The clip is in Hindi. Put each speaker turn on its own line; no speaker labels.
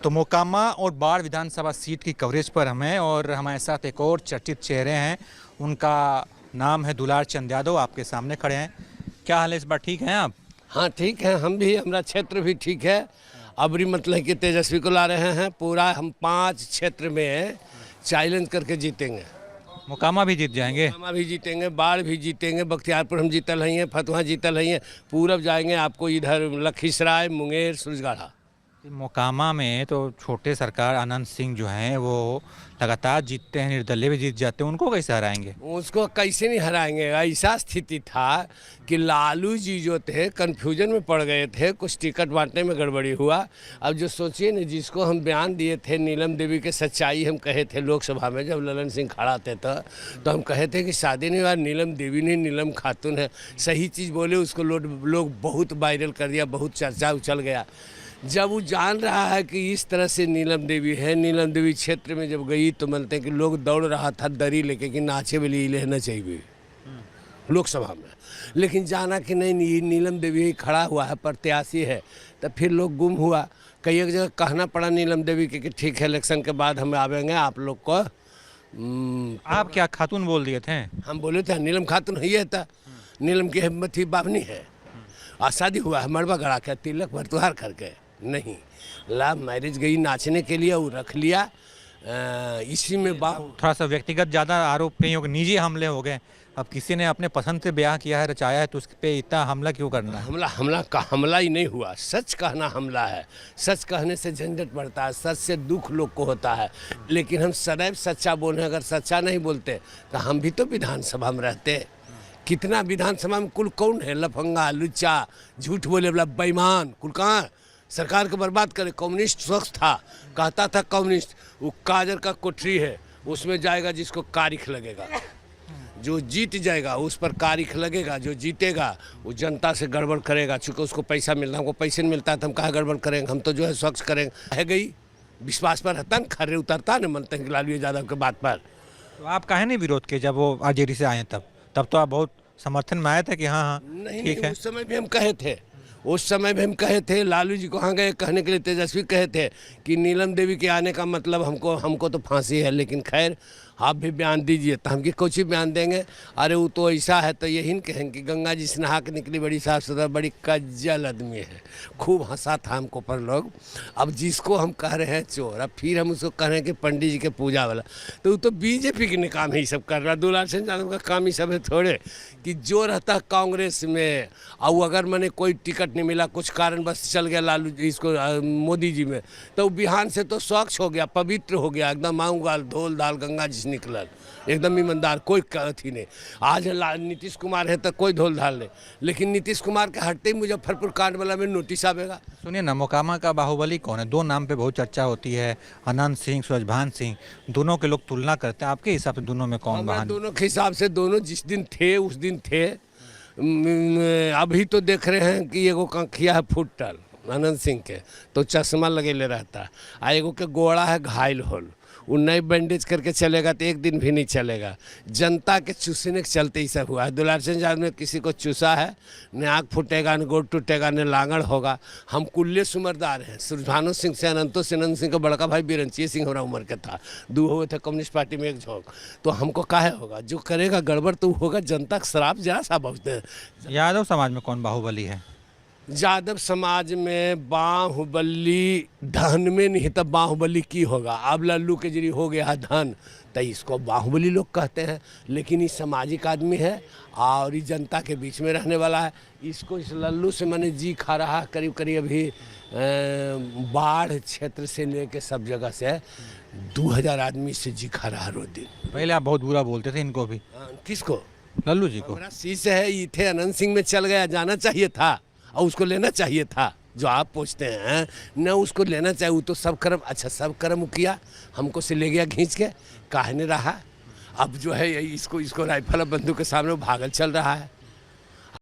तो मोकामा और बाढ़ विधानसभा सीट की कवरेज पर हम हैं और हमारे साथ एक और चर्चित चेहरे हैं। उनका नाम है दुलार चंद यादव। आपके सामने खड़े हैं। क्या हाल है, इस बार ठीक हैं आप?
हाँ ठीक है, हम भी, हमारा क्षेत्र भी ठीक है। अबरी मतलब कि तेजस्वी को ला रहे हैं। पूरा हम 5 क्षेत्र में चैलेंज करके जीतेंगे।
मोकामा भी जीत जाएंगे?
मोकामा भी जीतेंगे, बाढ़ भी जीतेंगे, बख्तियारपुर हम जीतल हैं, फतुहा जीतल हैं, पूरब जाएंगे आपको इधर लखीसराय, मुंगेर, सूरजगढ़ा।
मोकामा में तो छोटे सरकार अनंत सिंह जो हैं वो लगातार जीतते हैं, निर्दलीय भी जीत जाते हैं, उनको कैसे हराएंगे?
उसको कैसे नहीं हराएंगे। ऐसा स्थिति था कि लालू जी जो थे कन्फ्यूजन में पड़ गए थे, कुछ टिकट बांटने में गड़बड़ी हुआ। अब जो सोचिए ना, जिसको हम बयान दिए थे नीलम देवी के सच्चाई हम कहे थे लोकसभा में, जब ललन सिंह खड़ा थे तो हम कहे थे कि शादी नहीं हुआ, नीलम देवी नहीं नीलम खातून है। सही चीज़ बोले, उसको लोग बहुत वायरल कर दिया, बहुत चर्चा उछल गया। जब वो जान रहा है कि इस तरह से नीलम देवी है, नीलम देवी क्षेत्र में जब गई तो मानते हैं कि लोग दौड़ रहा था दरी लेके कि नाचे वाली लेना चाहिए लोकसभा में। लेकिन जाना कि नहीं, नीलम देवी ही खड़ा हुआ है, प्रत्याशी है, तो फिर लोग गुम हुआ। कई एक जगह कहना पड़ा नीलम देवी के कि ठीक है, इलेक्शन के बाद हम आवेंगे आप लोग को।
आप क्या खातून बोल दिए थे?
हम बोले थे नीलम खातून ही है, था नीलम की हिम्मत ही बाबनी है। और शादी हुआ है मरबा गड़ा के, तिलक भरतुहार करके नहीं, लव मैरिज गई नाचने के लिए, वो रख लिया। इसी में
थोड़ा सा व्यक्तिगत ज़्यादा आरोप नहीं हो गए, निजी हमले हो गए। अब किसी ने अपने पसंद से ब्याह किया है, रचाया है, तो उस पे इतना हमला क्यों करना है?
हमला ही नहीं हुआ, सच कहना हमला है। सच कहने से झंझट बढ़ता है, सच से दुख लोग को होता है। लेकिन हम सदैव सच्चा बोले, अगर सच्चा नहीं बोलते तो हम भी तो विधानसभा में रहते। कितना विधानसभा में कुल कौन है? लफंगा, लुच्चा, झूठ बोले वाला बेईमान, कुल कहाँ सरकार को बर्बाद करे। कम्युनिस्ट शख्स था, कहता था कम्युनिस्ट। वो काजर का कोठरी है, उसमें जाएगा जिसको कारिख लगेगा। जो जीत जाएगा उस पर कारिख लगेगा, जो जीतेगा वो जनता से गड़बड़ करेगा। चूँकि उसको पैसा मिलता, हमको पैसे नहीं मिलता तो हम कहाँ गड़बड़ करेंगे। हम तो जो है स्वच्छ करेंगे। है गई विश्वास पर रहता न, खर्रे उतरता न मनते हैं लालू यादव के बात पर।
तो आप काहे नहीं विरोध किए जब वो आरजेडी से आए? तब तो आप बहुत समर्थन में आए थे कि हाँ हाँ ठीक है।
उस समय भी हम कहे थे, उस समय भी हम कहे थे। लालू जी कहाँ गए कहने के लिए? तेजस्वी कहे थे कि नीलम देवी के आने का मतलब हमको तो फांसी है। लेकिन खैर आप भी बयान दीजिए, तो हम की कुछ ही बयान देंगे। अरे वो तो ऐसा है, तो यही कहेंगे कि गंगा जी से नहा के निकली, बड़ी साफ सुथरा, बड़ी कज्जल आदमी है। खूब हंसा था हमको पर लोग। अब जिसको हम कह रहे हैं चोर, अब फिर हम उसको कह रहे हैं कि पंडित जी के पूजा वाला, तो वो तो बीजेपी के काम ही सब कर रहा। दुलार सिंह यादव का काम ही सब है थोड़े कि जो रहता कांग्रेस में, और अगर मैंने कोई टिकट नहीं मिला, कुछ कारण बस चल गया लालू जी इसको मोदी जी में, तो बिहान से तो स्वच्छ हो गया, पवित्र हो गया एकदम। माऊंगा धोल दाल गंगा जी निकलल, एकदम ईमानदार, कोई अथी नहीं। आज नीतीश कुमार है तो कोई धोल धाल नहीं, लेकिन नीतीश कुमार के हटते ही मुजफ्फरपुर कांड वाला में नोटिस आवेगा।
सुनिए ना, मोकामा का बाहुबली कौन है? 2 नाम पे बहुत चर्चा होती है, अनंत सिंह, सूरजभान सिंह। दोनों के लोग तुलना करते हैं, आपके हिसाब से दोनों में कौन महान?
दोनों के हिसाब से दोनों जिस दिन थे उस दिन थे। अभी तो देख रहे हैं कि एगो कंखिया है फुटल अनंत सिंह के, तो चश्मा लगेले रहता, आ एगो के गोड़ा है घायल होल, वो नई बैंडेज करके चलेगा तो एक दिन भी नहीं चलेगा। जनता के चूसने के चलते ही सब हुआ है। दुलार सिंह यादव ने किसी को चूसा है, न आँख फूटेगा, न गोड़ टूटेगा, न लांगड़ होगा। हम कुल्ले सुमरदार हैं। सूरजभानु सिंह से अनंतो से अनंत सिंह का बड़का भाई बिरंची सिंह हो रहा उम्र के था, 2 हुए थे कम्युनिस्ट पार्टी में, एक झोंक। तो हमको काहे होगा? जो करेगा गड़बड़ तो होगा। जनता का शराब जरा सा बहुत है।
यादव समाज में कौन बाहुबली है?
यादव समाज में बाहुबली धन में नहीं, तब बाहुबली की होगा। अब लल्लू के जरिए हो गया धन, तो इसको बाहुबली लोग कहते हैं। लेकिन ये सामाजिक आदमी है और ये जनता के बीच में रहने वाला है। इसको इस लल्लू से मैंने जी खा रहा है करीब करीब अभी बाढ़ क्षेत्र से लेके सब जगह से 2000 आदमी से जी खा रहा रोज दिन।
पहले आप बहुत बुरा बोलते थे इनको भी।
किसको?
लल्लू जी को।
शीश है, ये थे अनंत सिंह में चल गया, जाना चाहिए था और उसको लेना चाहिए था। जो आप पूछते हैं न, उसको लेना चाहिए। वो तो सब कर्म, अच्छा सब कर्म किया, हमको से ले गया खींच के, काहे नहीं रहा। अब जो है इसको राइफल बंदूक के सामने भागल चल रहा है।